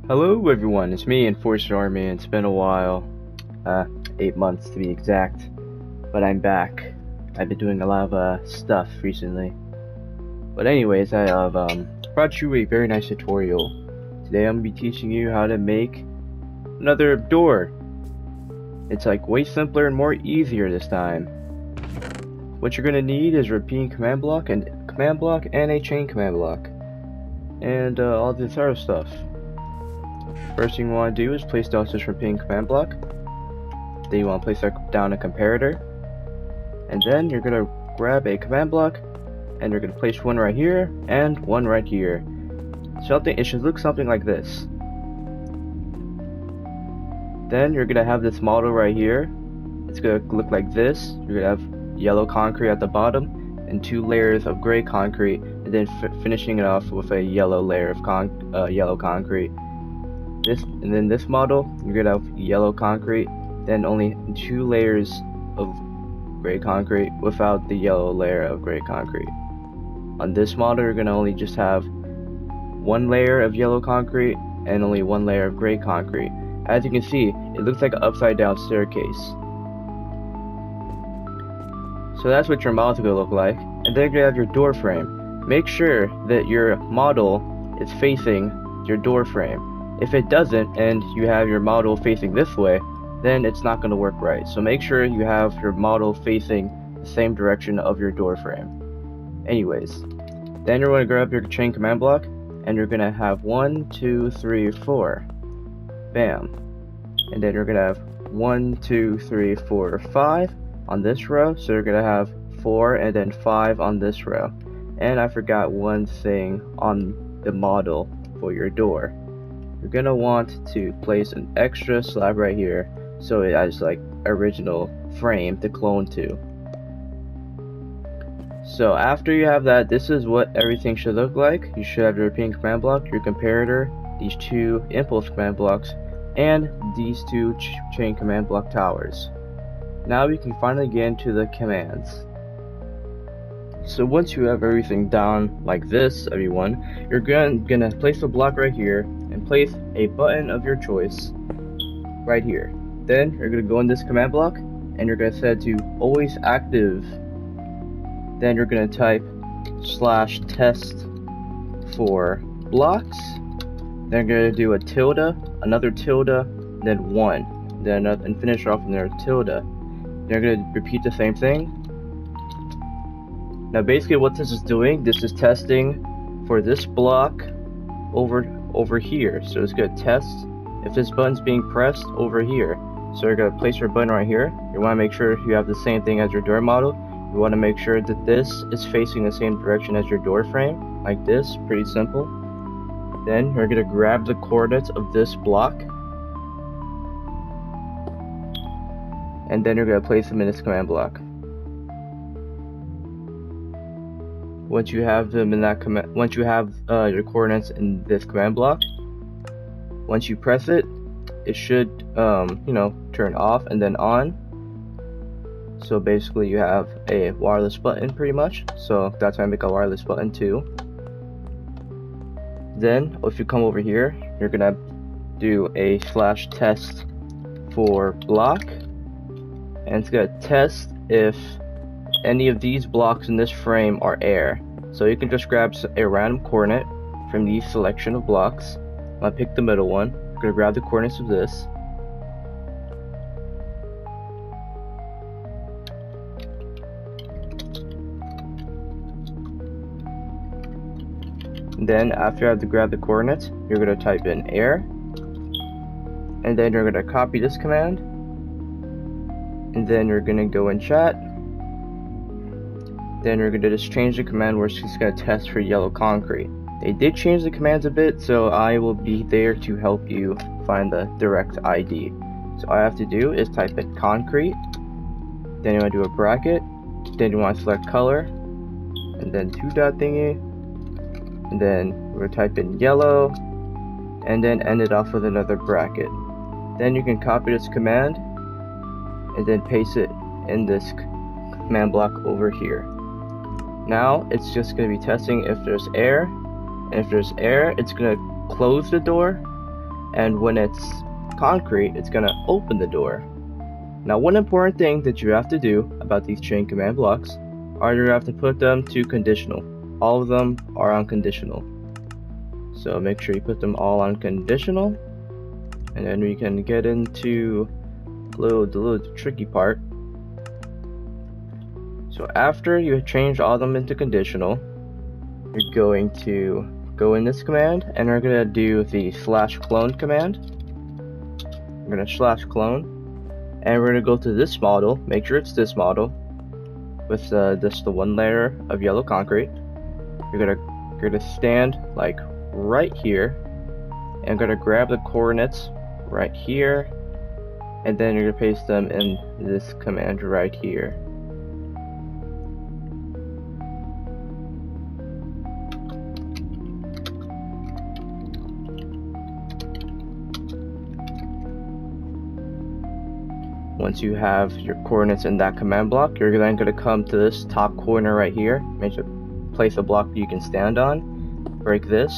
Hello everyone, it's me, Enforcer Army. It's been a while, 8 months to be exact, but I'm back. I've been doing a lot of stuff recently. But anyways, I have brought you a very nice tutorial. Today I'm going to be teaching you how to make another door. It's like way simpler and more easier this time. What you're going to need is a repeating command block and a chain command block. And all this other stuff. First thing you want to do is place down this repeating command block. Then you want to place down a comparator. And then you're going to grab a command block and you're going to place one right here and one right here. It should look something like this. Then you're going to have this model right here. It's going to look like this. You're going to have yellow concrete at the bottom and 2 layers of gray concrete, and then finishing it off with a yellow layer of yellow concrete. And then this model, you're gonna have yellow concrete, then only 2 layers of gray concrete without the yellow layer of gray concrete. On this model, you're gonna only just have 1 layer of yellow concrete and only 1 layer of gray concrete. As you can see, it looks like an upside down staircase. So that's what your model is gonna look like. And then you're gonna have your door frame. Make sure that your model is facing your door frame. If it doesn't, and you have your model facing this way, then it's not going to work right. So make sure you have your model facing the same direction of your door frame. Anyways, then you're going to grab your chain command block, and you're going to have 1, 2, 3, 4. Bam. And then you're going to have 1, 2, 3, 4, 5 on this row. So you're going to have 4 and then 5 on this row. And I forgot one thing on the model for your door. You're gonna want to place an extra slab right here so it has like original frame to clone to. So after you have that, this is what everything should look like. You should have your repeating command block, your comparator, these 2 impulse command blocks, and these 2 chain command block towers. Now we can finally get into the commands. So once you have everything down like this, everyone, you're gonna place a block right here and place a button of your choice right here. Then you're gonna go in this command block and you're gonna set it to always active. Then you're gonna type /test for blocks. Then you're gonna do a tilde, another tilde, then 1, then and finish off with another tilde. Then you're gonna repeat the same thing. Now basically what this is doing, this is testing for this block over here. So it's going to test if this button's being pressed over here. So you're going to place your button right here. You want to make sure you have the same thing as your door model. You want to make sure that this is facing the same direction as your door frame, like this, pretty simple. Then you're going to grab the coordinates of this block. And then you're going to place them in this command block. Once you have them in that command, once you have your coordinates in this command block, once you press it, it should turn off and then on. So basically you have a wireless button pretty much. So that's why I make a wireless button too. Then if you come over here, you're gonna do a /test for block, and it's gonna test if any of these blocks in this frame are air. So you can just grab a random coordinate from these selection of blocks. I'm gonna pick the middle one. I'm gonna grab the coordinates of this. And then after I have to grab the coordinates, you're gonna type in air. And then you're gonna copy this command. And then you're gonna go in chat. Then you're going to just change the command where it's just going to test for yellow concrete. They did change the commands a bit, so I will be there to help you find the direct ID. So all I have to do is type in concrete, then you want to do a bracket, then you want to select color, and then 2 dot thingy, and then we're going to type in yellow, and then end it off with another bracket. Then you can copy this command, and then paste it in this command block over here. Now it's just going to be testing if there's air, and if there's air it's going to close the door, and when it's concrete, it's gonna open the door. Now, one important thing that you have to do about these chain command blocks are you have to put them to conditional. All of them are on conditional. So make sure you put them all on conditional, and then we can get into the little tricky part. So after you change all of them into conditional, you're going to go in this command, and we're going to do the /clone command. We're going to /clone, and we're going to go to this model, make sure it's this model, with just the one layer of yellow concrete. You're gonna stand like right here, and gonna grab the coordinates right here, and then you're gonna paste them in this command right here. Once you have your coordinates in that command block, you're then going to come to this top corner right here, place a block you can stand on, break this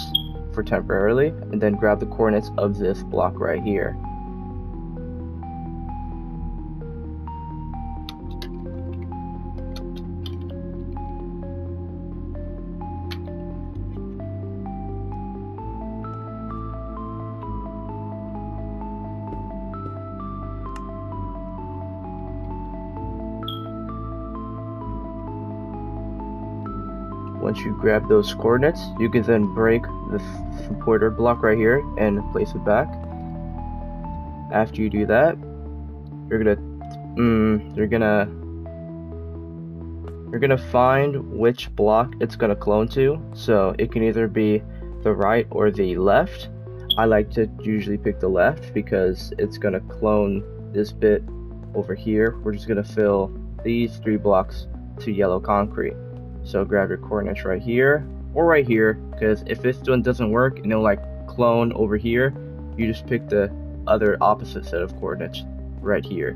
for temporarily, and then grab the coordinates of this block right here. Once you grab those coordinates, you can then break the supporter block right here and place it back. After you do that, you're gonna find which block it's gonna clone to. So it can either be the right or the left. I like to usually pick the left because it's gonna clone this bit over here. We're just gonna fill these 3 blocks to yellow concrete. So grab your coordinates right here or right here, because if this one doesn't work and it'll like clone over here, you just pick the other opposite set of coordinates right here.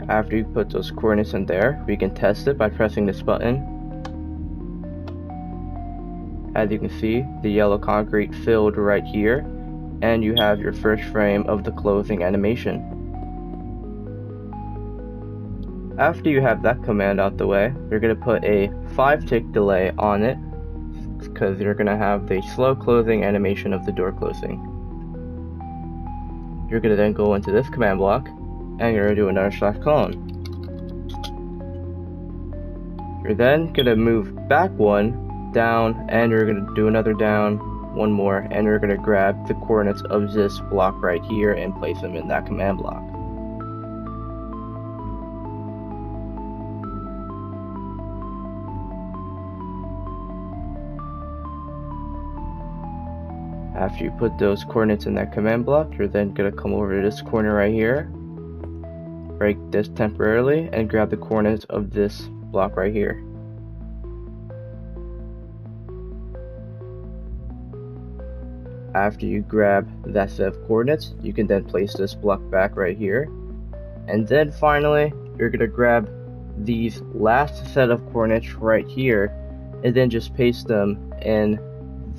After you put those coordinates in there, we can test it by pressing this button. As you can see, the yellow concrete filled right here, and you have your first frame of the closing animation. After you have that command out the way, you're going to put a 5-tick delay on it, because you're going to have the slow closing animation of the door closing. You're going to then go into this command block, and you're going to do another /clone. You're then going to move back 1 down, and you're going to do another down, 1 more, and you're going to grab the coordinates of this block right here and place them in that command block. After you put those coordinates in that command block, you're then going to come over to this corner right here, break this temporarily, and grab the coordinates of this block right here. After you grab that set of coordinates, you can then place this block back right here. And then finally, you're going to grab these last set of coordinates right here, and then just paste them in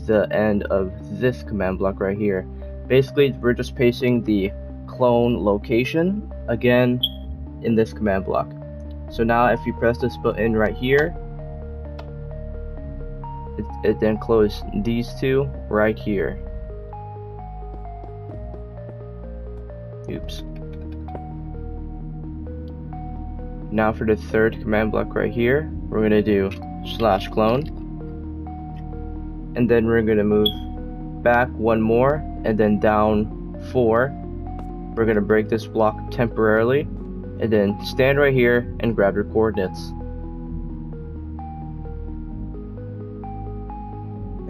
the end of this command block right here. Basically, we're just pasting the clone location again in this command block. So now if you press this button right here, it then closes these 2 right here. Oops. Now for the third command block right here, we're going to do /clone, and then we're going to move back 1 more and then down 4. We're going to break this block temporarily, and then stand right here and grab your coordinates.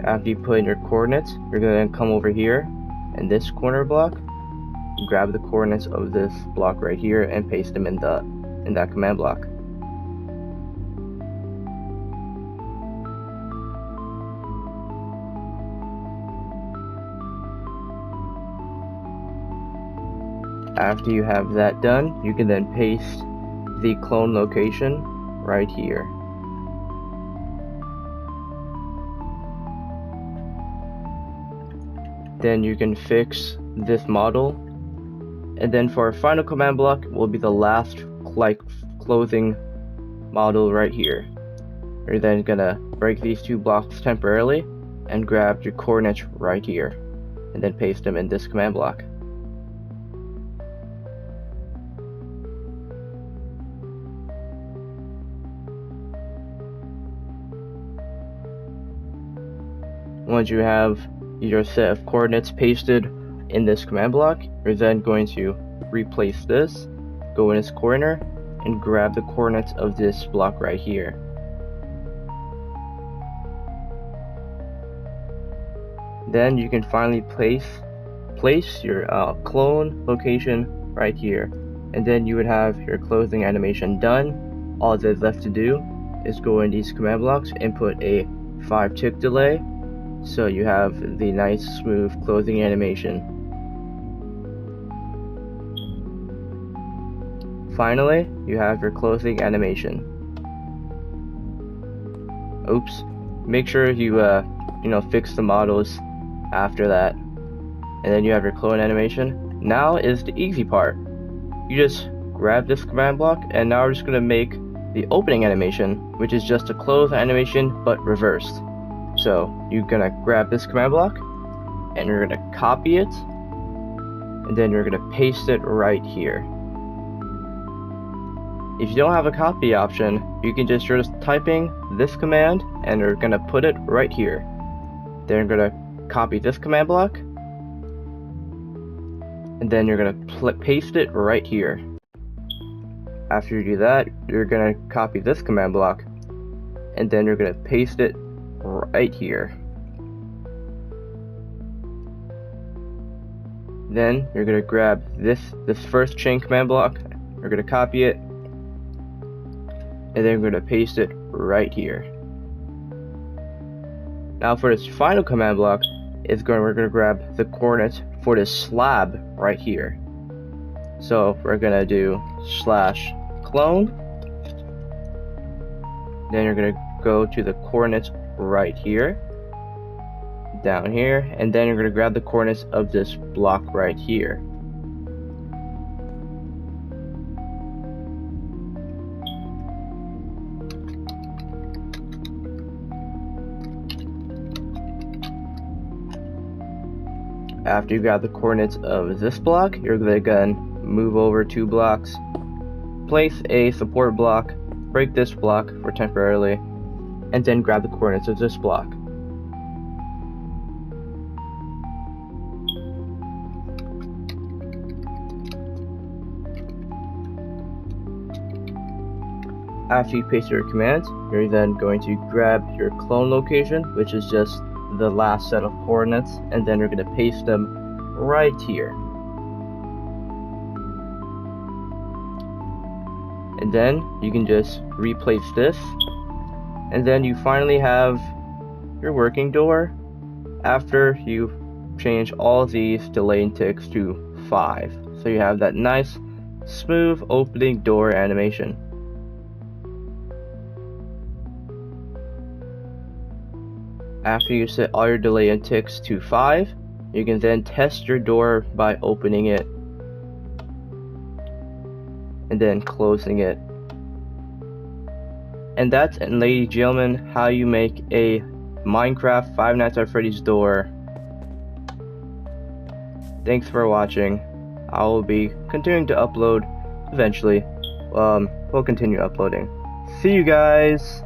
After you put in your coordinates, you're going to come over here in this corner block, grab the coordinates of this block right here and paste them in that command block. After you have that done, you can then paste the clone location right here. Then you can fix this model, and then for our final command block will be the last closing model right here. You're then gonna break these two blocks temporarily and grab your coordinates right here, and then paste them in this command block. Once you have your set of coordinates pasted in this command block, you're then going to replace this, go in its corner, and grab the coordinates of this block right here. Then you can finally place your clone location right here, and then you would have your closing animation done. All that's left to do is go in these command blocks and put a 5-tick delay, so you have the nice smooth closing animation. Finally, you have your closing animation. Oops, make sure you fix the models after that, and then you have your clone animation. Now is the easy part. You just grab this command block, and now we're just gonna make the opening animation, which is just a close animation but reversed. So you're gonna grab this command block, and you're gonna copy it, and then you're gonna paste it right here. If you don't have a copy option, you can just typing this command, and you're gonna put it right here. Then you're gonna copy this command block, and then you're gonna paste it right here. After you do that, you're gonna copy this command block, and then you're gonna paste it right here. Then you're gonna grab this first chain command block, you're gonna copy it, and then we're gonna paste it right here. Now for this final command block, we're gonna grab the coordinates for this slab right here. So we're gonna do /clone. Then you're gonna go to the coordinates right here, down here, and then you're gonna grab the coordinates of this block right here. After you got the coordinates of this block, you're gonna again move over 2 blocks, place a support block, break this block for temporarily, and then grab the coordinates of this block. After you paste your commands, you're then going to grab your clone location, which is just the last set of coordinates, and then you're going to paste them right here. And then you can just replace this, and then you finally have your working door after you change all these delaying ticks to 5. So you have that nice smooth opening door animation. After you set all your delay and ticks to 5, you can then test your door by opening it and then closing it. And that's, ladies and gentlemen, how you make a Minecraft Five Nights at Freddy's door. Thanks for watching. I will be continuing to upload eventually. We'll continue uploading. See you guys!